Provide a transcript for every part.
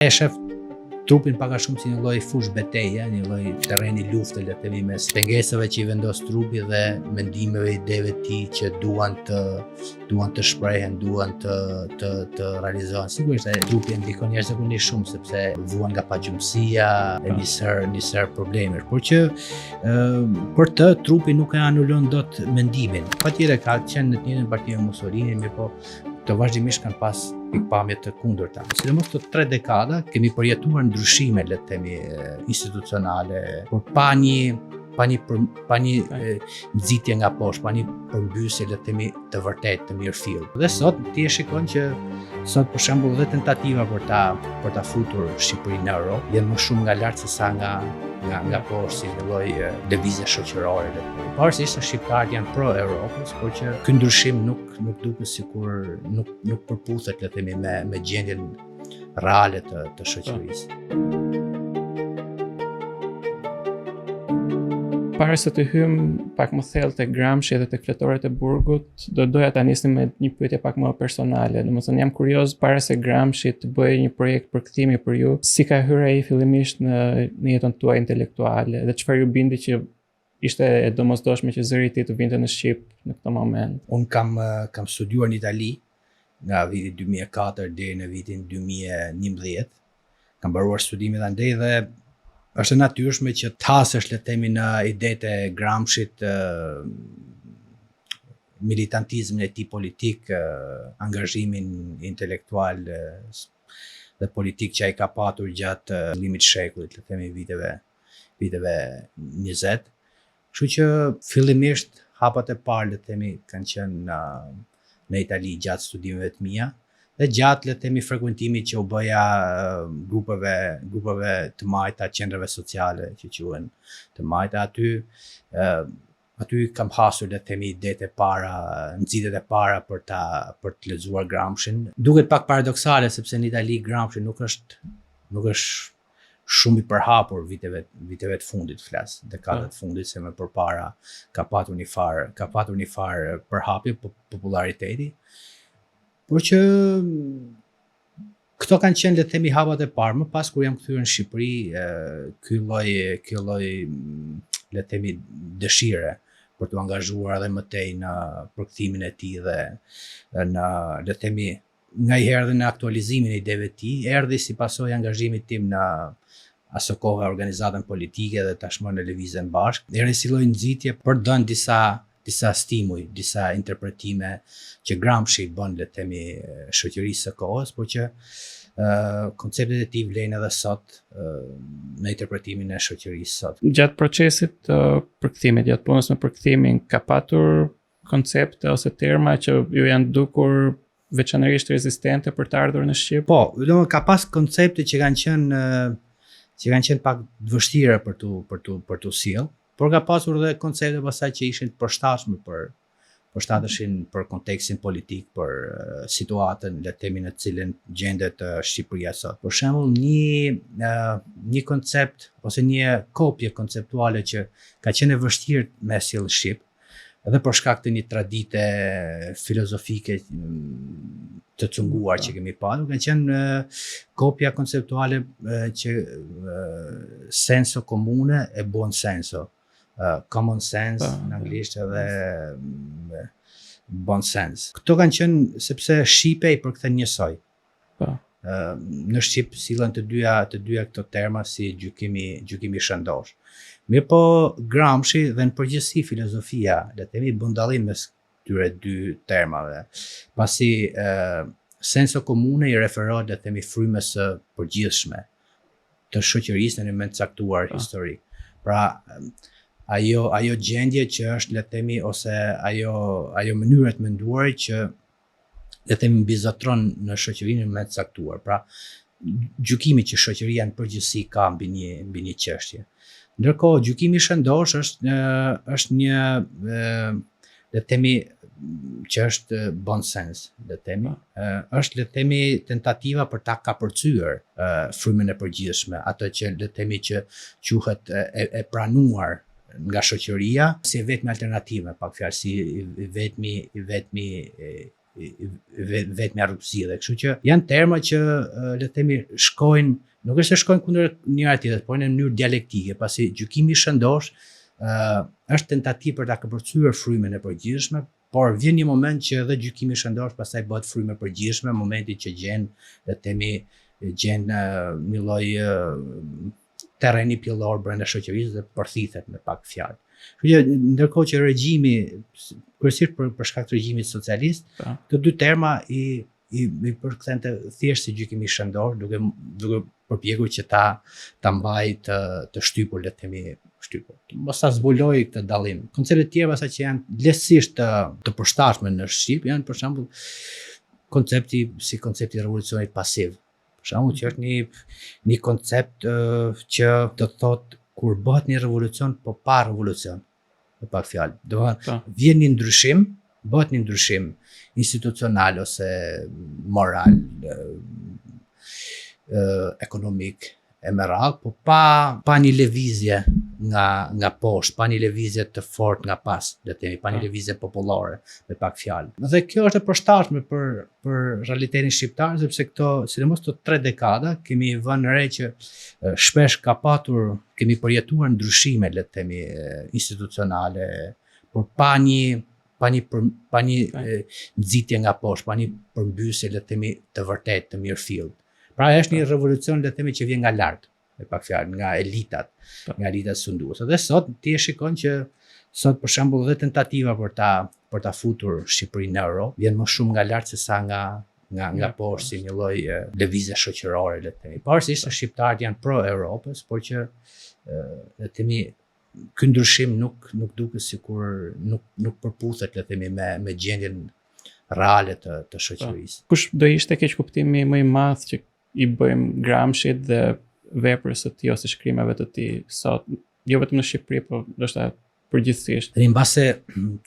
E shef trupin pak a shumë si një lloj fush beteje, një lloj terreni lufte, le të themi, mes pengesave që i vendos trupi dhe mendimeve, ideve të tij që duan të shprehen, duan të realizohen. Sigurisht trupi ndikon jashtëzakonisht shumë sepse vuan nga pagjumësia, e nisër problemesh, por që për të trupi nuk e anulon dot mendimin. Patjetër ka qenë në të njëjtën parti me Mussolini, mirë po të vazhdimisht kanë pas pikpamje të kundërta. Sidomos këto 3 dekada kemi përjetuar ndryshime, le të themi, institucionale, por pa një nxitje nga poshtë, pa një përmbysje, le të themi, të vërtetë, të mirëfill. Dhe sot ti e shikon që sot për shembull dhe tentativa për ta futur Shqipërinë në Europë janë më shumë nga lart se sa nga poshtë, si një lloj lëvizje shoqërore. Pavarësisht se shqiptarët janë pro Europës, por që ky ndryshim nuk duket sikur nuk përputhet, le të themi, me gjendjen reale të shoqërisë. Para se të hym pak më thellë te Gramsci dhe te fletorët e burgut, doja ta nisnim me një pyetje pak më personale. Domethënë jam kurioz, para se Gramsci të bëjë një projekt përkthimi për ju, si ka hyrë ai fillimisht në jetën tuaj intelektuale dhe çfarë ju bindi që ishte e domosdoshme që zëri i tij të vinte në Shqip në këtë moment? Unë kam studiuar në Itali nga viti 2004 deri në vitin 2011. Kam mbaruar studimet andej dhe është e natyrshme që të hasesh, le të themi, në idetë e Gramscit, militantizmin e tij politik, angazhimin intelektual dhe politik që ai ka patur gjatë fillimit të shekullit, le të themi viteve 20. Kështu që fillimisht hapat e parë, le të themi, kanë qenë në Itali gjatë studimeve të mia. Dhe gjatë, le të themi, frekuentimit që u bëja grupeve të majta, qendrave sociale që quhen të majta, aty kam hasur, le të themi, idetë e para, nxitjet e para për të lexuar Gramscin. Duket pak paradoksale sepse në Itali Gramsci nuk është shumë i përhapur viteve të fundit, flas, dekadat të fundit, se më përpara ka patur një farë përhapje, populariteti. Por që këto kanë qenë, le të themi, hapat e parë. Më pas kur jam kthyer në Shqipëri, ky lloj, le të themi, dëshire për të angazhuar edhe më tej në përkthimin e tij dhe në, le të themi, ngaherë dhe në aktualizimin e ideve të tij, erdhi si pasojë angazhimit tim në aso kohë organizatën politike dhe tashmë në Lëvizjen Bashkë. Erdhi si lloj nxitje për të dhënë disa stimuj, disa interpretime që Gramsci bën, le të themi, shoqërisë së kohës, por që konceptet e tij vlen edhe sot në interpretimin e shoqërisë sot. Gjatë procesit të përkthimit, gjatë punës në përkthimin, ka patur koncepte ose terma që ju janë dukur veçanërisht rezistente për të ardhur në Shqip? Po, ka pas koncepte që kanë qenë pak të vështira për tu sjell. Por ka pasur dhe koncepte pasaj që ishin të përshtatshme përshtateshin për kontekstin politik, për situatën, le të themi, në cilën gjendet Shqipëria sot. Për shembull, një koncept ose një kopje konceptuale që ka qenë e vështirë me sjell në Shqip, edhe për shkak të një tradite filozofike të cunguar që kemi patur, ka qenë kopja konceptuale që senso comune e buon senso. Common sense në anglisht edhe bon sense. Këto kanë qenë sepse Shqipe i përkthen njësoj. Në Shqip sillen të dyja këto terma si gjykimi shëndosh. Mirë po Gramsci dhe në përgjithësi filozofia, le të themi, bën dallim mes këtyre dy termave. Pasi senso comune i referohet, le të themi, frymës së përgjithshme të shoqërisë në një moment caktuar historik. Pra, ajo gjendje që është, le të themi, ose ajo mënyrë të menduar që, le të themi, mbizotron në shoqërinë në moment caktuar. Pra, gjykimi që shoqëria në përgjithësi ka mbi një çështje. Ndërkohë, gjykimi shëndosh është një, le të themi, që është bon sens, le të themi, është, le të themi, tentativa për ta kapërcyer frymën e përgjithshme, atë që, le të themi, që quhet e pranuar nga shoqëria si vetmi alternativë, pak fjalë, si vetmi vetmja rrugëzidhe. Kështu që janë terma që le të themi shkojnë, nuk është se shkojnë kundër njëra tjetrës, por në mënyrë dialektike, pasi gjykimi shëndosh është tentativë për ta këpërcyer frymën e përgjithshme, por vjen një moment që edhe gjykimi shëndosh pastaj bëhet frymë e përgjithshme, momenti që le të themi një lloj terreni pjellor brenda shoqërisë dhe përthithet me pak fjalë. Kështu që ndërkohë që regjimi, kryesisht për shkak të regjimit socialist, të dy terma i përkthente thjesht si gjykimi shëndor, duke përpjekur që ta mbaj të shtypur, le të themi shtypur. Mos ta zbuloj këtë dallim. Konceptet tjera pastaj që janë lehtësisht të përshtatshme në shqip janë për shembull koncepti revolucionit pasiv. Për shembull që është një koncept që do të thotë kur bëhet një revolucion, po pa revolucion, me pak fjalë. Do të thotë vjen një ndryshim, bëhet një ndryshim institucional ose moral, ekonomik e me radhë, po pa një lëvizje nga poshtë, pa një lëvizje të fortë nga pas, le të themi, pa një lëvizje popullore, me pak fjalë. Dhe kjo është e përshtatshme për realitetin shqiptar, sepse këto, sidomos këto 3 dekada, kemi vënë re që shpesh kemi përjetuar ndryshime, le të themi, institucionale, por pa një nxitje nga poshtë, pa një përmbysje, le të themi, të vërtetë, të mirëfillt. Pra është një revolucion, le të themi, që vjen nga lart, me pak fjalë, nga elitat sunduese. Dhe sot ti e shikon që sot për shembull dhe tentativa për ta futur Shqipërinë në Europë vjen më shumë nga lart se sa nga poshtë, si një lloj lëvizje shoqërore, le të themi. Pavarësisht se shqiptarët janë pro Europës, por që le të themi ky ndryshim nuk duket sikur nuk përputhet, le të themi, me gjendjen reale të shoqërisë. Kush do ishte keq kuptimi më i madh që i bëjmë Gramscit dhe veprës së tij ose shkrimeve të tij sot, jo vetëm në Shqipëri, por ndoshta përgjithsisht? Tani mbase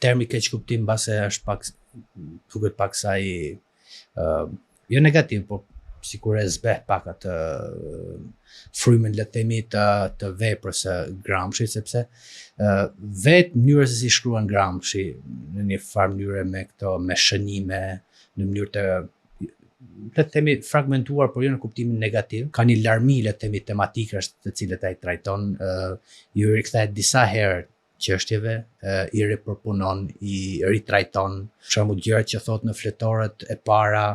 termi keq kuptim mbase është duket pak sa jo negativ, por sikur e zbeh pak atë frymën, le të themi, të veprës së Gramscit, sepse vetë mënyra se si shkruan Gramsci në një farë mënyre me shënime, në mënyrë le të themi fragmentuar, por jo në kuptimin negativ. Ka një larmi, le të themi, tematikash të cilët ai trajton, i rikthehet disa herë çështjeve, i ripërpunon, i ritrajton. Për shembull, gjërat që thot në fletoret e para,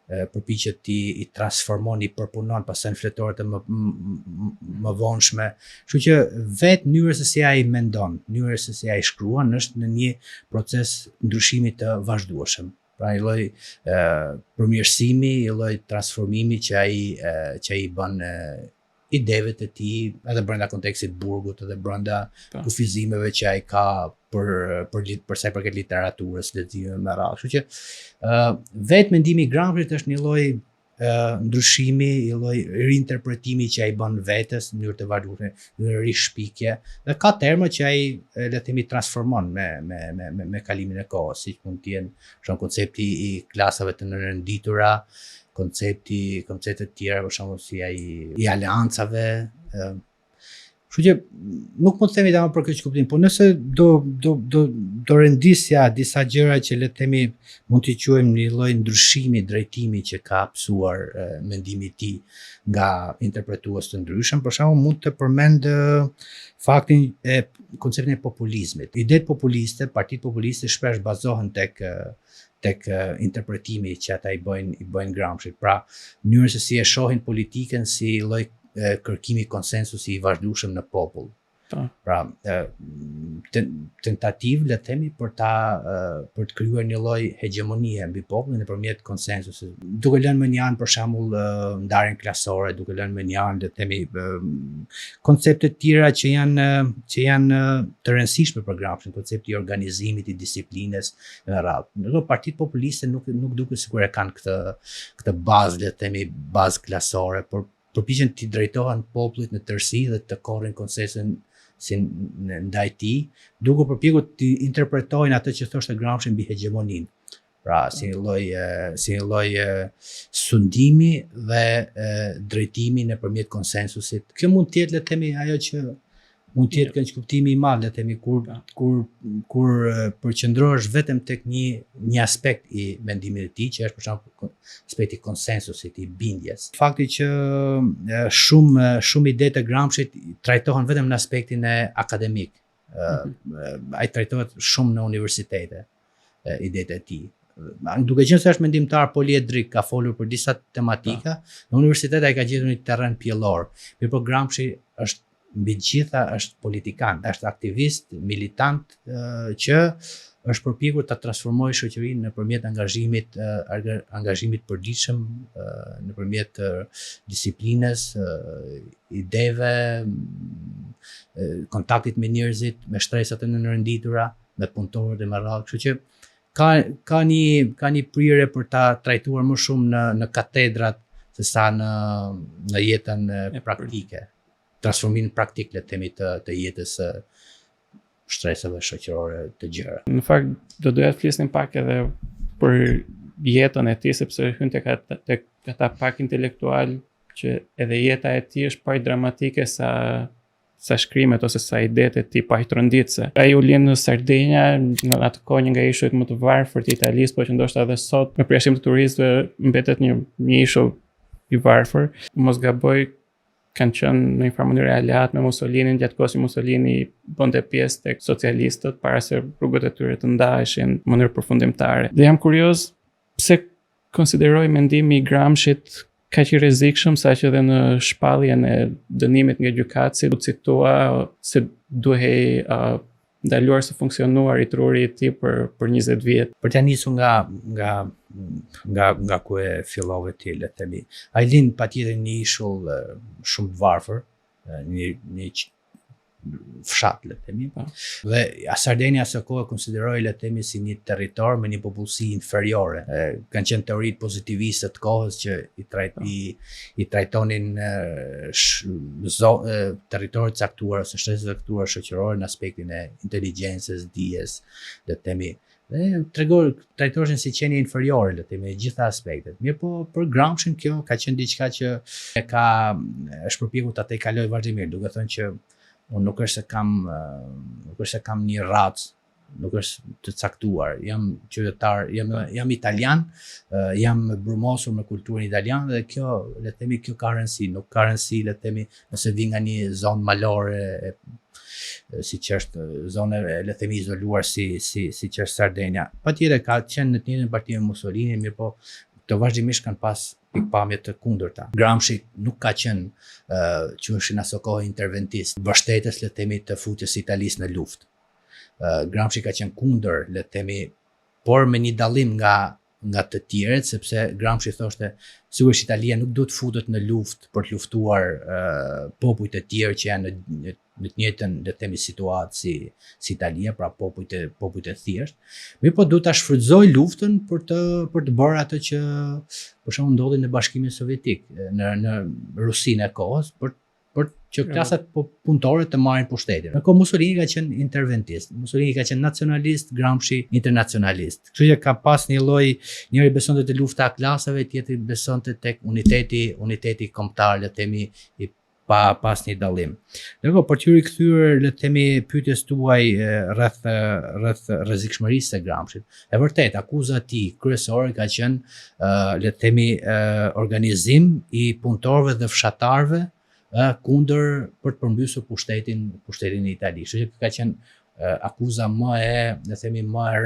përpiqet i transformon, i përpunon pastaj në fletoret e më vonshme. Kështu që vetë mënyra se si ai mendon, mënyra se si ai shkruan është në një proces ndryshimi të vazhdueshëm. Pra një lloj përmirësimi, një lloj transformimi që ai bën ideve të tij edhe brenda kontekstit burgut, edhe brenda kufizimeve që ai ka për sa i përket literaturës, leximeve me radhë. Kështu që vetë mendimi i Gramscit është një lloj ndryshimi, një lloj rinterpretimi që ai bën vetes në mënyrë të vazhdueshme, në rishpikje, dhe ka terma që ai le të themi transformon me kalimin e kohës, siç mund të jenë koncepti i klasave të nënditura, koncepte të tjera, për shembull si ai i aleancave. Kështu që nuk mund të themi tamam për këtë kuptim, por nëse do rendisja disa gjëra që le të themi mund t'i quajmë një lloj ndryshimi, drejtimi që ka hapësuar mendimi i tij nga interpretues të ndryshëm, për shembull mund të përmend faktin e konceptin e populizmit. Idetë populiste, partitë populiste shpesh bazohen tek interpretimi që ata i bëjnë Gramscit. Pra, mënyrën se si e shohin politikën si lloj kërkimi konsensusi i vazhdueshëm në popull. Pra, tentativë, le të themi, për të krijuar një lloj hegemonie mbi popullin nëpërmjet konsensusit, duke lënë me një anë për shembull ndarjen klasore, duke lënë me një anë, le të themi, koncepte të tjera që janë të rëndësishme për Gramsci, koncepti i organizimit, i disiplinës e radhë. Ndërkohë partitë populiste nuk duket sikur e kanë këtë bazë, le të themi, bazë klasore, por përpiqen të drejtohen popullit në tërësi dhe të korrin konsensin ndaj tij, duke përpjekur të interpretojnë atë që thoshte Gramsci mbi hegemoninë. Pra, si një lloj sundimi dhe drejtimi nëpërmjet konsensusit. Kjo mund të jetë, le të themi, ajo që mund të jetë këndshkuptimi i madh, le të themi, kur përqendrohesh vetëm tek një aspekt i mendimit të tij, që është për shembull aspekti konsensusit, i bindjes. Fakti që shumë ide të Gramshit trajtohen vetëm në aspektin akademik. Ai trajtohet shumë në universitete, idetë e tij. Duke qenë se është mendimtar poliedrik, ka folur për disa tematika, në universitet ai ka gjetur një terren pjellor. Mirë po Gramsci është mbi gjitha është politikan, është aktivist, militant që është përpjekur ta transformojë shoqërinë nëpërmjet angazhimit përditshëm, nëpërmjet disiplinës, ideve, kontaktit me njerëzit, me shtresat e nënrenditura, me punëtorët e me radhë, kështu që ka një prirje për ta trajtuar më shumë në katedrat sesa në jetën praktike. Transformimin praktik, le të themi, të jetës së shtresave shoqërore të gjera. Në fakt, do doja të flisnim pak edhe për jetën e tij, sepse hyn tek ata pak intelektual që edhe jeta e tij është pak dramatike sa shkrimet ose sa idetë e tij pak tronditse. Ai u lind në Sardenja, në atë kohë një nga ishujt më të varfër të Italisë, por që ndoshta edhe sot me përjashtim të turistëve mbetet një ishull i varfër. Mos gaboj, kanë qenë në një farë mënyrë aleat me Mussolinin, gjatë kohës që Mussolini bënte pjesë tek socialistët para se rrugët e tyre të ndaheshin në mënyrë përfundimtare. Dhe jam kurioz pse konsideroj mendimi i Gramshit kaq i rrezikshëm, saqë edhe në shpalljen e dënimit nga gjykatësi u citua se duhej ndaluar se funksionuar i truri i tij për 20 vjet. Për të nisur nga ku e fillove ti, le të themi. Ai lind patjetër një ishull shumë të varfër, një fshat, le të themi. Dhe Sardenia së kohë konsideroi, le të themi, si një territor me një popullsi inferiore. Kanë qenë teoritë pozitiviste të kohës që i trajtonin territorët caktuar ose shtresat e caktuara shoqërore në aspektin e inteligjencës, dijes, le të themi. Dhe trajtoheshin si qenie inferiore, le të themi, në gjitha aspektet. Mirë po për Gramshin kjo ka qenë diçka që është përpjekur ta tejkaloj vazhdimisht, duke thënë që unë nuk është se kam një racë, nuk është të caktuar. Jam qytetar, jam italian, jam brumosur me kulturën italiane dhe kjo, le të themi, kjo ka rëndësi, nuk ka rëndësi, le të themi, nëse vi nga një zonë malore, siç është zonë, le të themi, izoluar si që është Sardenia. Patjetër ka qenë në të njëjtën parti me Mussolini, mirë po të vazhdimisht kanë pas pikpamje të kundërta. Gramsci nuk ka qenë quheshin aso kohë interventist, mbështetës, le të themi, të futjes së Italisë në luftë. Gramsci ka qenë kundër, le të themi, por me një dallim nga të tjerët, sepse Gramsci thoshte sigurisht Italia nuk duhet futet në luftë për të luftuar popujt e tjerë që janë në të njëjtën, le të themi, situatë si Italia, pra popujt e thjeshtë. Mirë po duhet ta shfrytëzoj luftën për të bërë atë që për shembull ndodhi në Bashkimin Sovjetik, në Rusinë e kohës, për që klasat punëtore të marrin pushtetin. Në kohë Mussolini ka qenë interventist, Mussolini ka qenë nacionalist, Gramsci internacionalist. Kështu që ka pas njëri besonte te lufta e klasave, tjetri besonte tek uniteti kombëtar, le të themi, pa pas një dallim. Ndërkohë për të rikthyer, le të themi, pyetjes tuaj rreth rrezikshmërisë së Gramshit. E vërtet, akuza e tij kryesore ka qenë, le të themi, organizim i punëtorëve dhe fshatarëve kundër për të përmbysur pushtetin e Italisë. Kështu që ka qenë akuza më e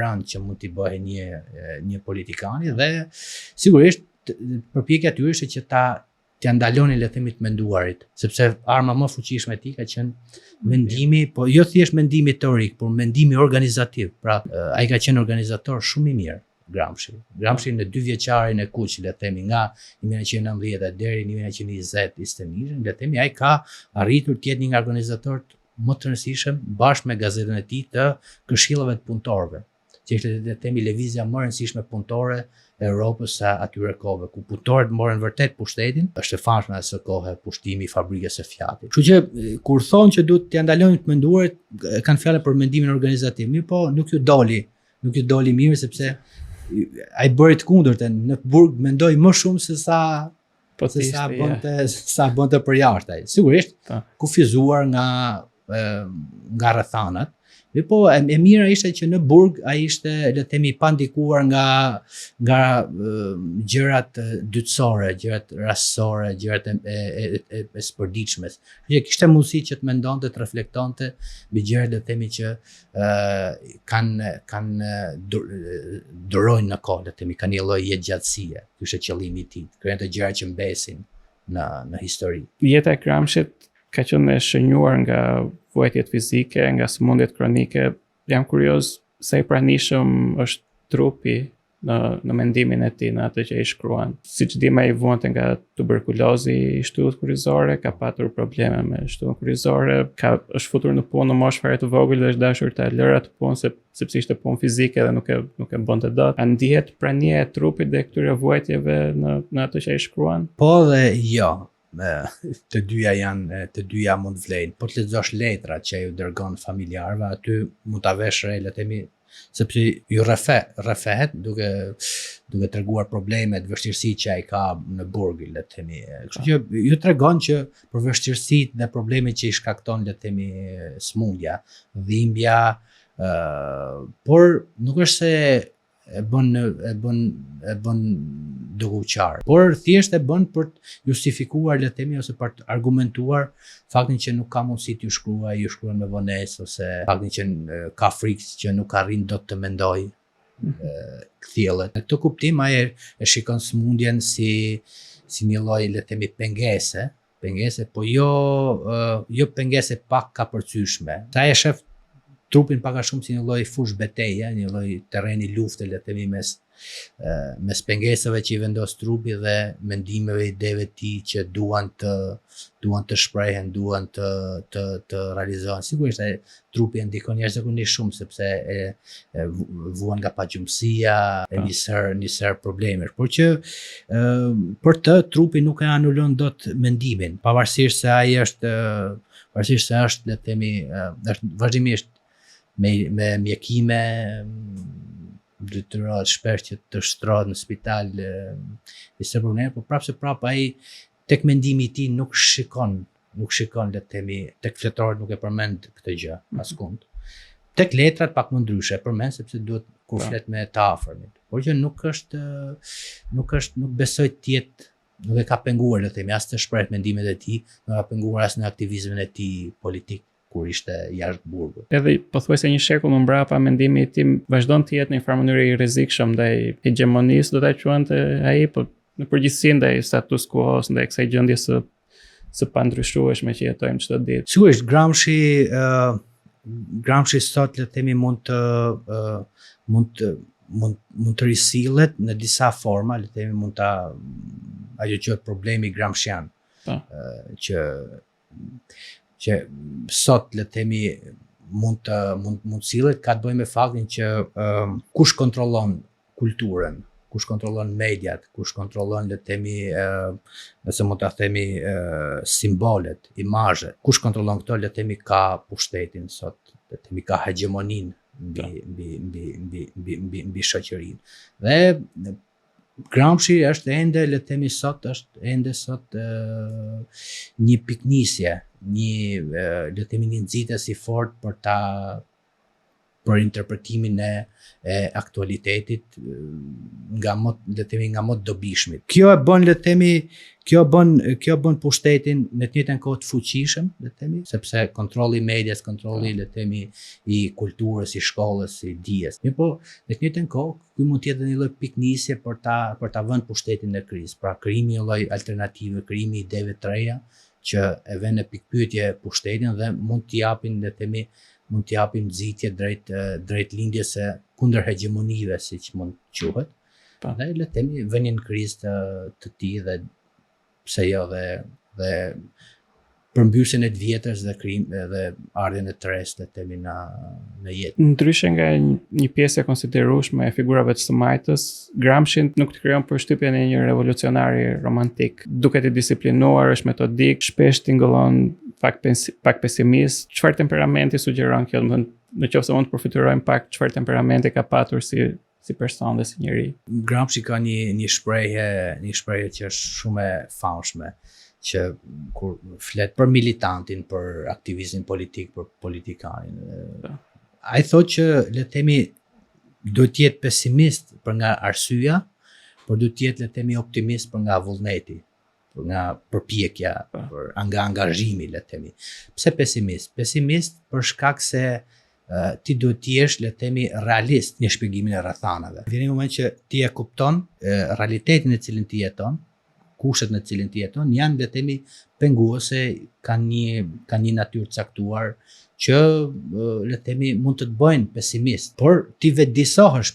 rëndë që mund t'i bëhe një politikani dhe sigurisht përpjekja e tyre është që t'ia ndalonin, le të themi, të menduarit, sepse arma më fuqishme e tij ka qenë mendimi, po jo thjesht mendimi teorik, por mendimi organizativ. Pra, ai ka qenë organizator shumë i mirë. Gramsci në 2 vjeçarin e kuq, le të themi, nga 1919 deri në 1920 istenishin, le të themi, ai ka arritur të jetë një nga organizatorët më të rëndësishëm bashkë me gazetën e tij të këshillave të punëtorëve, që ishte, le të themi, lëvizja më e rëndësishme punëtore e Europës së atyre kohëve, ku punëtorët morën vërtet pushtetin. Është e famshme asë kohë pushtimi i fabrikës së Fiatit. Kështu që kur thonë që duhet t'ia ndalojnë të menduarit, kanë fjalë për mendimin organizativ, mirë po nuk ju doli mirë, sepse ai bëri të kundërtën. Në burg mendoi më shumë se sa bënte për jashtë ai. Sigurisht kufizuar nga nga rrethanat. Po e mira ishte që në burg ai ishte le të themi pa ndikuar nga gjërat dytësore, gjërat rastësore, gjërat e s'përditshme. Që kishte mundësi që të mendonte, të reflektonte mbi gjërat le të themi që kanë durojnë në kohë, le të themi, kanë një lloj jetëgjatësie. Ky ishte qëllimi i tij, krijonte gjëra që mbesin në histori. Jeta e Gramscit ka qenë e shënjuar nga vuajtjet fizike, nga sëmundjet kronike. Jam kurioz sa i pranishëm është trupi në mendimin e tij, në atë që ai shkruan. Siç dim, ai vuante nga tuberkulozi i shtyllit kurrizore, ka patur probleme me shtyllën kurrizore, është futur në punë në moshë fare të vogël dhe është dashur ta lërë atë punë sepse ishte punë fizike dhe nuk e bënte dot. A ndihet prania e trupit dhe këtyre vuajtjeve në atë që ai shkruan? Po dhe jo. Të dyja mund vlejnë. Po të lexosh letrat që ju dërgon familjarëve, aty mund ta vesh re, le të themi, sepse ju rrefehet duke treguar problemet, vështirësitë që ai ka në burg, le të themi. Kështu që ju tregon që për vështirësitë dhe problemet që i shkakton, le të themi, smundja, dhimbja, por nuk është se e bën duke u qarë, por thjesht e bën për të justifikuar, le të themi, ose për të argumentuar faktin që nuk ka mundësi t'ju shkruan me vonesë, ose faktin që ka frikë që nuk arrin dot të mendoj kthjellët. Në këtë kuptim ai e shikon smundjen si një lloj, le të themi, pengese, po jo pengese pak kapërcyeshme. Sa e shef trupin pak a shumë si një lloj fush beteje, një lloj terreni lufte, le të themi, mes pengesave që i vendos trupi dhe mendimeve, ideve të tij që duan të shprehen, duan të realizohen. Sigurisht trupi e ndikon jashtëzakonisht shumë sepse e vuan nga paqëmësia, e nisër probleme. Por që për të trupi nuk e anulon dot mendimin, pavarësisht se ai është, le të themi, është vazhdimisht me mjekime, detyrohet shpesh që të shtrohet në spital disa probleme, por prapë ai tek mendimi i tij nuk shikon, le të themi, tek fletorët nuk e përmend këtë gjë askund. Tek letrat pak më ndryshe e përmend sepse duhet kur flet me të afërmit. Por që nuk besoj të jetë, nuk e ka penguar, le të themi, as të shpreh mendimet e tij, nuk ka penguar as në aktivizmin e tij politik kur ishte jashtë burgut. Edhe pothuajse një shekull më mbrapa, mendimi i tij vazhdon të jetë në një farë mënyrë i rrezikshëm ndaj hegemonisë, do ta quante ai, po në përgjithësi ndaj status quo, ndaj kësaj gjendje së pandryshueshme që jetojmë çdo ditë. Sigurisht, Gramsci sot, le të themi, mund të risillet në disa forma, le të themi, ajo quhet problemi gramscian, që sot, le të themi, mund sillet, ka të bëjë me faktin që kush kontrollon kulturën, kush kontrollon mediat, kush kontrollon, le të themi, nëse mund ta themi, simbolet, imazhet, kush kontrollon këto, le të themi, ka pushtetin sot, le të themi, ka hegemoninë mbi shoqërinë. Dhe Gramsci është ende, le të themi, sot një piknisje, le të themi, një nxitës i fortë për interpretimin e aktualitetit nga më të dobishmit. Kjo e bën, le të themi, kjo bën pushtetin në të njëjtën kohë të fuqishëm, le të themi, sepse kontrolli i medias, kontrolli, le të themi, i kulturës, i shkollës, i dijes. Po në të njëjtën kohë ky mund të jetë një lloj piknisje për ta vënë pushtetin në krizë, pra krijimi një lloj alternative, krijimi ideve të reja që e vënë në pikpyetje pushtetin dhe mund t'i japin, le të themi, mund t'i japin nxitje drejt lindjes së kundër hegemonive, siç mund quhet. Dhe le të themi, vënien në krizë të tij dhe pse jo dhe përmbysjen e të vjetërës dhe ardhjen e tres, le të themi, në jetë. Ndryshe nga një pjesë e konsiderueshme e figurave të së majtës, Gramsci nuk të krijon përshtypjen e një revolucionari romantik. Duket i disiplinuar, është metodik, shpesh tingëllon pak pesimist. Çfarë temperamenti sugjeron kjo? Në qoftë se mund të përfitojmë pak, çfarë temperamenti ka patur si person dhe si njeri? Gramsci ka një shprehje që është shumë e famshme. që kur flet për militantin, për aktivistin politik, për politikanin. Ai thotë që le të themi duhet të jetë pesimist për nga arsyeja, por duhet të jetë le të themi optimist për nga vullneti, për nga përpjekja, për nga angazhimi le të themi. Pse pesimist? Pesimist për shkak se ti duhet të jesh le të themi realist në shpjegimin e rrethanave. Vjen një moment që ti e kupton realitetin në cilin ti jeton, kushtet në cilin ti jeton janë le të themi penguese, kanë një natyrë caktuar që le të themi mund të bëjnë pesimist, por ti vetëdijsohesh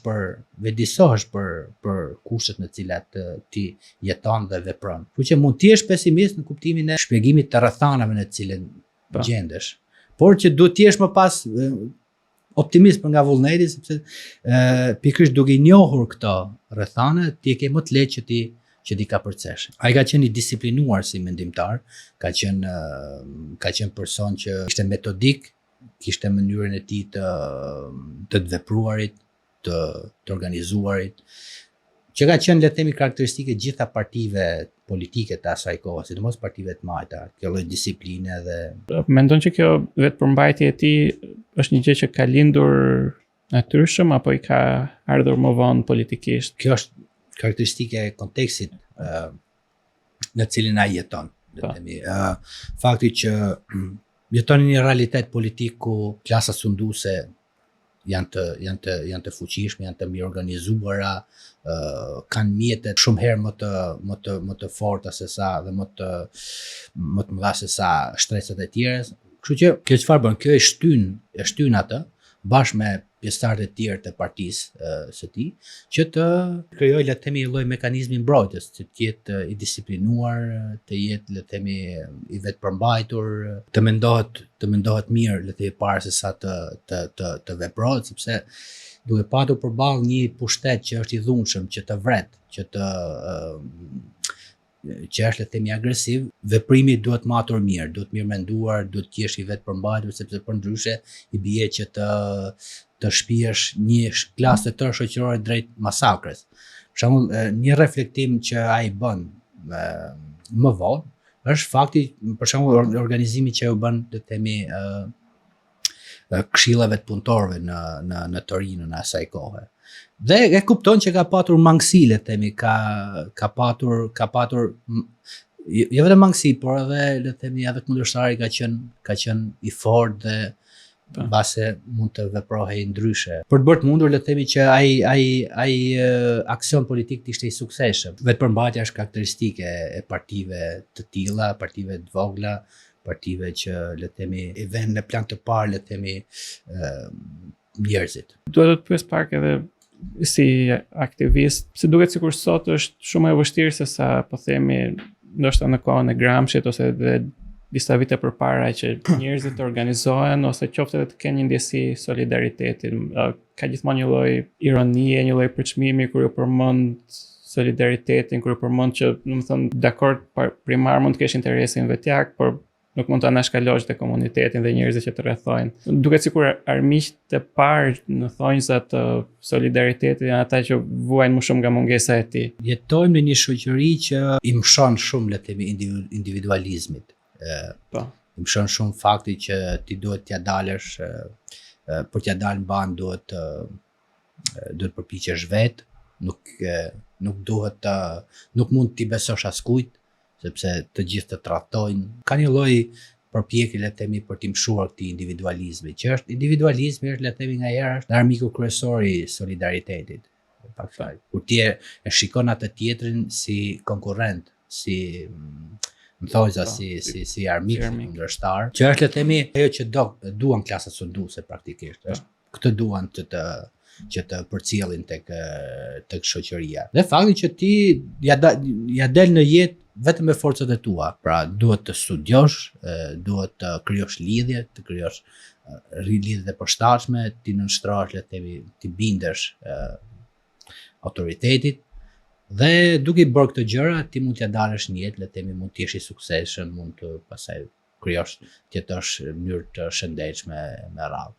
për kushtet në cilat ti jeton dhe vepron. Kështu që mund të jesh pesimist në kuptimin e shpjegimit të rrethanave në të cilën gjendesh, por që duhet të jesh më pas optimist për nga vullneti, sepse pikërisht duke i njohur këto rrethana, ti e ke më të lehtë që ti ka përcesh. Ai ka qenë i disiplinuar si mendimtar, ka qenë person që ishte metodik, kishte mënyrën e tij të vepruarit, të organizuarit, që ka qenë le të themi karakteristike gjitha partive politike të asaj kohe, sidomos partive të majta, kjo lloj disipline dhe Mendon që kjo vetë përmbajtje e tij është një gjë që ka lindur natyrshëm apo i ka ardhur më vonë politikisht? Kjo është karakteristike e kontekstit në cilin ai jeton. Fakti që jeton në një realitet politik ku klasa sunduese janë të fuqishme, janë të mirë organizuara, kanë mjetet shumë herë më të forta se sa dhe më të mëdha se sa shtresat e tjera. Kështu që kjo çfarë bën? Kjo e shtyn atë bashkë me pjesëtarët e tjerë të partisë së tij, që të krijojë le të themi një lloj mekanizmi mbrojtjes, që të jetë i disiplinuar, të jetë le të themi i vetëpërmbajtur, të mendohet mirë le të themi para se sa të veprohet, sepse duke patur përballë një pushtet që është i dhunshëm, që të vret, që është le të themi agresiv, veprimi duhet matur mirë, duhet mirë menduar, duhet të jesh i vetëpërmbajtur, sepse përndryshe i bie që të shpihesh një klasë të tërë shoqërore drejt masakrës. Për shembull, një reflektim që ai bën më vonë është fakti, për shembull, organizimi që u bën le të themi këshillave të punëtorëve në Torino në asaj kohe. Dhe e kupton që ka patur mangësi, le të themi, ka patur jo vetëm mangësi, por edhe le të themi edhe kundërshtari ka qenë i fortë dhe base mund të veprohej ndryshe. Për të bërë të mundur le të themi që ai aksion politik të ishte i suksesshëm. Vetëpërmbajtja është karakteristike e partive të tilla, partive të vogla, partive që le të themi i vënë në plan të parë le të themi njerëzit. Duhet të pyes pak edhe si aktivist, se duket sikur sot është shumë e vështirë se sa po themi ndoshta në kohën e Gramscit ose edhe disa vite përpara që njerëzit të organizohen ose qoftë edhe të kenë një ndjesi solidariteti. Ka gjithmonë një lloj ironie, një lloj përçmimi kur ju përmend solidaritetin, kur ju përmend që, domethënë, dakord, primar mund të kesh interesin vetjak, por nuk mund të anashkalosh të komunitetin dhe njerëzit që të rrethojnë. Duket sikur armiqtë e parë në thonjza të solidaritetit janë ata që vuajnë më shumë nga mungesa e tij. Jetojmë në një shoqëri që i mshon shumë le të themi individualizmit. I mshon shumë fakti që ti duhet t'ja dalësh, për t'ja dalë në banë duhet përpiqesh vetë, nuk mund t'i besosh askujt, sepse të gjithë të tradhtojnë. Ka një lloj përpjekje le të themi për t'i mshuar këtij individualizmi, që është individualizmi është le të themi ngaherë është armiku kryesor i solidaritetit. Kur ti e shikon atë tjetrin si konkurrent, si në thonjza si armik, kundërshtar, që është le të themi ajo që duan klasat sunduese praktikisht, këtë duan që të përcjellin tek shoqëria. Dhe fakti që ti ja del në jetë vetëm me forcat e tua, pra duhet të studiosh, duhet të krijosh lidhje, të krijosh lidhje të përshtatshme, ti nënshtrohesh le të themi, ti bindesh autoritetit. Dhe duke i bërë këtë gjëra, ti mund t'ja dalësh në jetë, le të themi, mund të jesh i suksesshëm, mund të pastaj krijosh të jetosh në mënyrë të shëndetshme me radhë.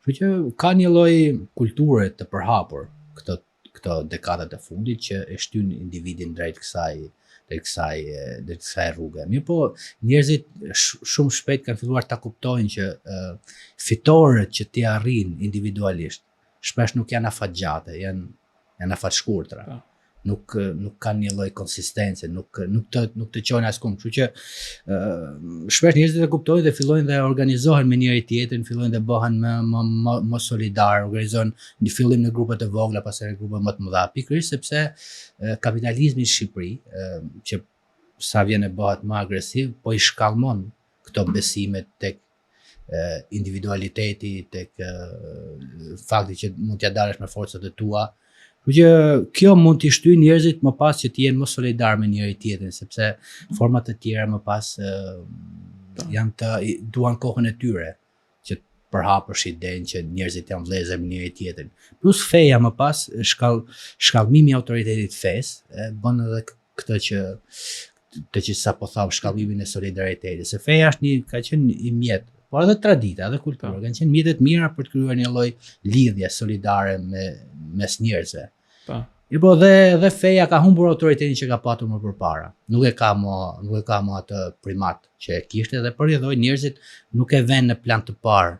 Kështu që ka një lloj kulture të përhapur këto dekadat e fundit që e shtyn individin drejt kësaj kësaj rruge. Mirë po, njerëzit shumë shpejt kanë filluar ta kuptojnë që fitoret që ti arrin individualisht shpesh nuk janë afat gjate, janë afat shkurtra. Nuk kanë një lloj konsistence, nuk të çojnë askund. Kështu që shpesh njerëzit e kuptojnë dhe fillojnë dhe organizohen me njëri tjetrin, fillojnë dhe bëhen më solidar, organizohen në fillim në grupe të vogla, pastaj në grupe më të mëdha, pikërisht sepse kapitalizmi në Shqipëri, që sa vjen e bëhet më agresiv, po i shkallmon këto besime tek individualiteti, tek fakti që mund t'ja dalësh me forcat e tua. Që kjo mund t'i shtyjë njerëzit më pas që t'jenë më solidar me njëri tjetrin, sepse format të tjera më pas duan kohën e tyre që përhapësh idenë që njerëzit janë vëllezër me njëri tjetrin. Plus feja më pas, shkallmimi i autoritetit fesë bën edhe këtë që sapo tham, shkallmimin e solidaritetit. Se feja ka qenë i mjet, por edhe tradita, edhe kultura, kanë qenë mjetet mira për të krijuar një lloj lidhje solidare mes njerëzve. Po dhe feja ka humbur autoritetin që ka patur më përpara. Nuk e ka më atë primat që e kishte dhe përjedhoi njerëzit nuk e vënë në plan të parë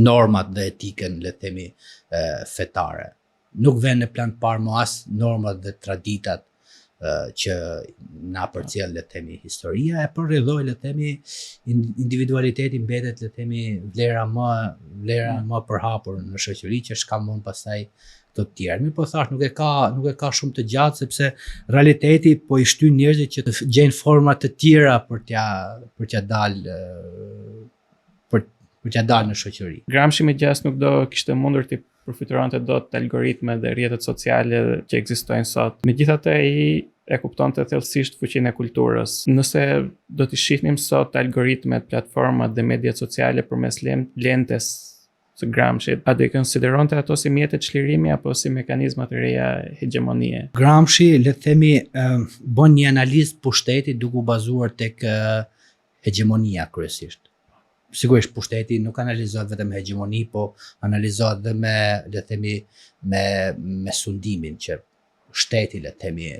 normat dhe etikën, le të themi, fetare. Nuk vënë në plan të parë më as normat dhe traditat që na përcjell, le të themi, historia, e përrjedhoi, le të themi, individualiteti mbetet, le të themi, vlera më përhapur në shoqëri që shkallmon pastaj të tjerë. Mi po thash, nuk e ka shumë të gjatë, sepse realiteti po i shtyn njerëzit që të gjejnë forma të tjera për t'ja dalë në shoqëri. Gramsci me gjas nuk do kishte mundur të përfituronte dot algoritme dhe rrjetet sociale që ekzistojnë sot. Megjithatë ai e kuptonte thellësisht fuqinë e kulturës. Nëse do t'i shihnim sot algoritmet, platformat dhe mediat sociale përmes lentes së Gramsci, a do i konsideronte ato si mjete çlirimi apo si mekanizma të reja hegemonie? Gramsci, le të themi, bën një analizë pushtetit duke u bazuar tek hegemonia kryesisht. Sigurisht pushteti nuk analizohet vetëm hegemoni, po analizohet dhe le të themi, me sundimin që shteti, le të themi,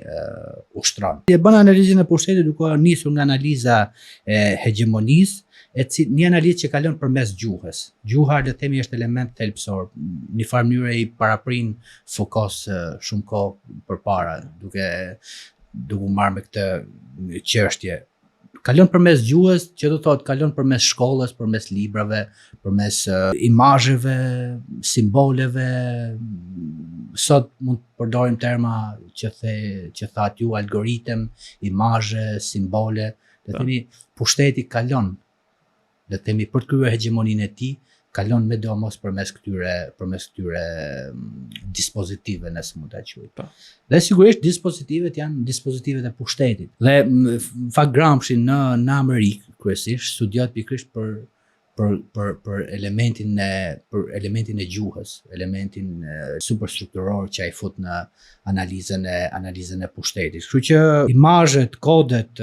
ushtron. E bën analizën e pushtetit duke nisur nga analiza e hegemonisë, një analizë që kalon përmes gjuhës. Gjuha, le të themi, është element thelbësor. Në një farë mënyrë i paraprin Foucault shumë kohë përpara, duke u marrë me këtë çështje. Kalon përmes gjuhës, që do thotë kalon përmes shkollës, përmes librave, përmes imazheve, simboleve. Sot mund të përdorim terma që thatë ju, algoritëm, imazhe, simbole. Le të themi, pushteti kalon, le të themi, për të krijuar hegemoninë e tij, kalon me domos përmes këtyre dispozitive, nëse mund ta quaj. Dhe sigurisht dispozitivet janë dispozitivet e pushtetit. Dhe në fakt Gramsci në Amerikë kryesisht studiohet pikërisht për elementin e gjuhës, elementin superstrukturor që ai fut në analizën e pushtetit. Kështu që imazhet, kodet,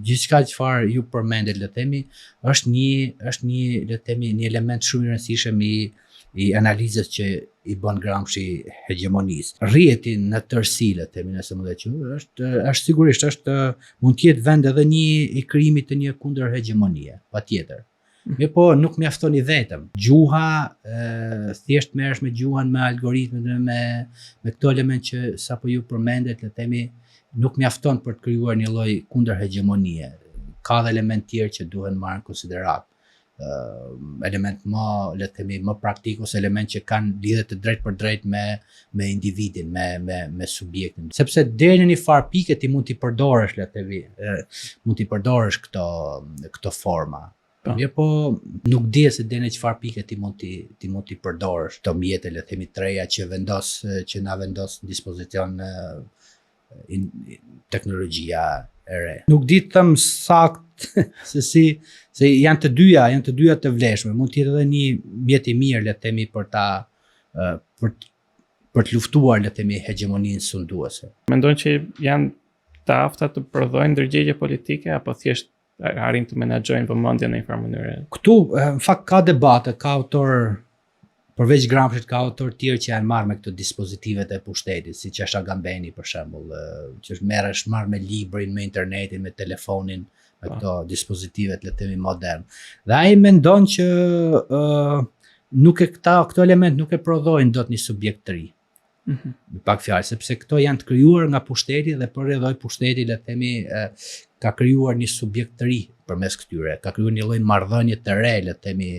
gjithçka çfarë ju përmendet, le të themi, është një element shumë i rëndësishëm i analizës që i bën Gramsci hegemonisë. Rrjeti në tërësi, le të themi, nëse mund të quaj, është sigurisht mund të jetë vend edhe i krijimit të një kundër hegemonie, patjetër. Mirë po, nuk mjafton i vetëm. Gjuha, thjesht merresh me gjuhën, me algoritmet, me këto element që sapo ju përmendet, le të themi, nuk mjafton për të krijuar një lloj kundër hegemonie. Ka dhe element tjerë që duhen marrë në konsiderat. Element le të themi, më praktik, ose element që kanë lidhje të drejtë për drejtë me individin, me subjektin. Sepse deri në një farë pike ti mund t'i përdorësh, le të themi, mund t'i përdorësh këto forma. Mirë po, nuk di se deri në çfarë pike ti mund t'i përdorësh këto mjete, le të themi, treja që na vendos në dispozicion teknologjia e re. Nuk di të them saktë se janë të dyja të vlefshme. Mund të jetë edhe një mjet i mirë, le të themi, për të luftuar, le të themi, hegemoninë sunduese. Mendon që janë të afta të prodhojnë ndërgjegje politike apo thjesht arrin të menaxhojnë vëmendjen në një farë mënyre? Këtu, në fakt, ka debate, ka autor Përveç Gramshit ka autor tjerë që janë marrë me këto dispozitivet e pushtetit, siç është Agambeni për shembull, që merresh marrë me librin, me internetin, me telefonin, me këto dispozitivet le të themi modern. Dhe ai mendon që këto element nuk e prodhojnë dot një subjekt të ri. Me pak fjalë, sepse këto janë të krijuar nga pushteti dhe për rrethoj pushteti le të themi ka krijuar një subjekt të ri përmes këtyre, ka krijuar një lloj marrëdhënie të re le të themi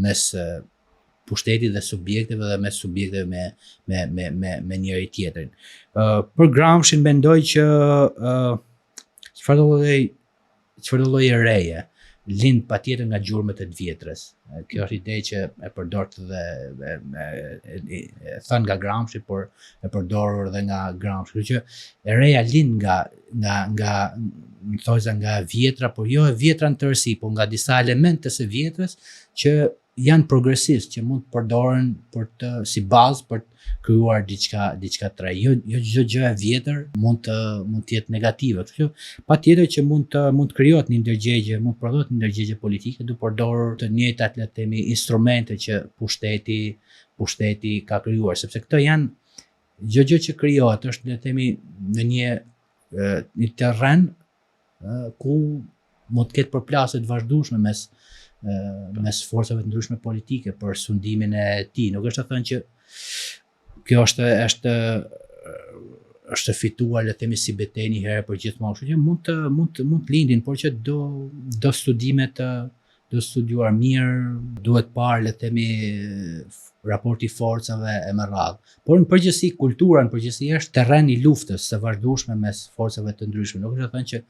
mes pushtetit dhe subjekteve dhe mes subjekteve me njëri tjetrin. Për Gramshin mendoj që çfarëdo lloji reje lind patjetër nga gjurmët e të vjetrës. Kjo është ide që e përdor dhe e thënë nga Gramsci, por e përdorur edhe nga Gramsci. Që e reja lind nga vjetra, por jo e vjetra në tërësi, por nga disa elemente së vjetrës që janë progresist, që mund të përdoren si bazë për të krijuar diçka të re. Jo çdo gjë e vjetër mund të jetë negative. Kështu patjetër që mund të krijohet një ndërgjegje, mund të prodhohet një ndërgjegje politike duke përdorur të njëjtat le të themi instrumente që pushteti ka krijuar, sepse këto janë çdo gjë që krijohet është le të themi në një terren ku mund të ketë përplasje të vazhdueshme mes forcave të ndryshme politike për sundimin e tij. Nuk është të thënë që kjo është fituar le të themi si betejë një herë për gjithmonë. Kështu që mund të lindin, por që do studimet do studiuar mirë, duhet parë le të themi raporti forcave e me radhë. Por në përgjithësi kultura në përgjithësi është terren i luftës së vazhdueshme mes forcave të ndryshme. Nuk është të thënë që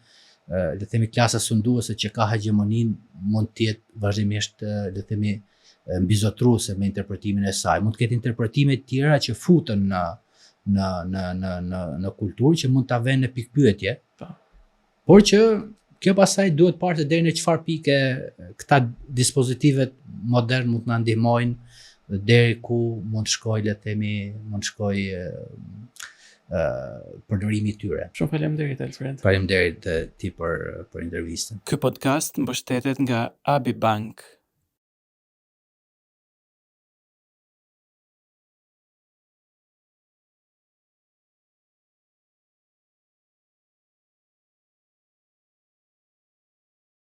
le të themi klasa sunduese që ka hegemonin mund të jetë vazhdimisht le të themi mbizotruese me interpretimin e saj. Mund të ketë interpretime të tjera që futen në kulturë që mund ta vënë në pikpyetje. Por që kjo pasaj duhet parë deri në çfarë pike këta dispozitivet modern mund të na ndihmojnë dhe deri ku mund të shkojë le të themi përdorimi i tyre. Shumë faleminderit Alfred. Faleminderit ti për intervistën. Ky podcast mbështetet nga Abi Bank.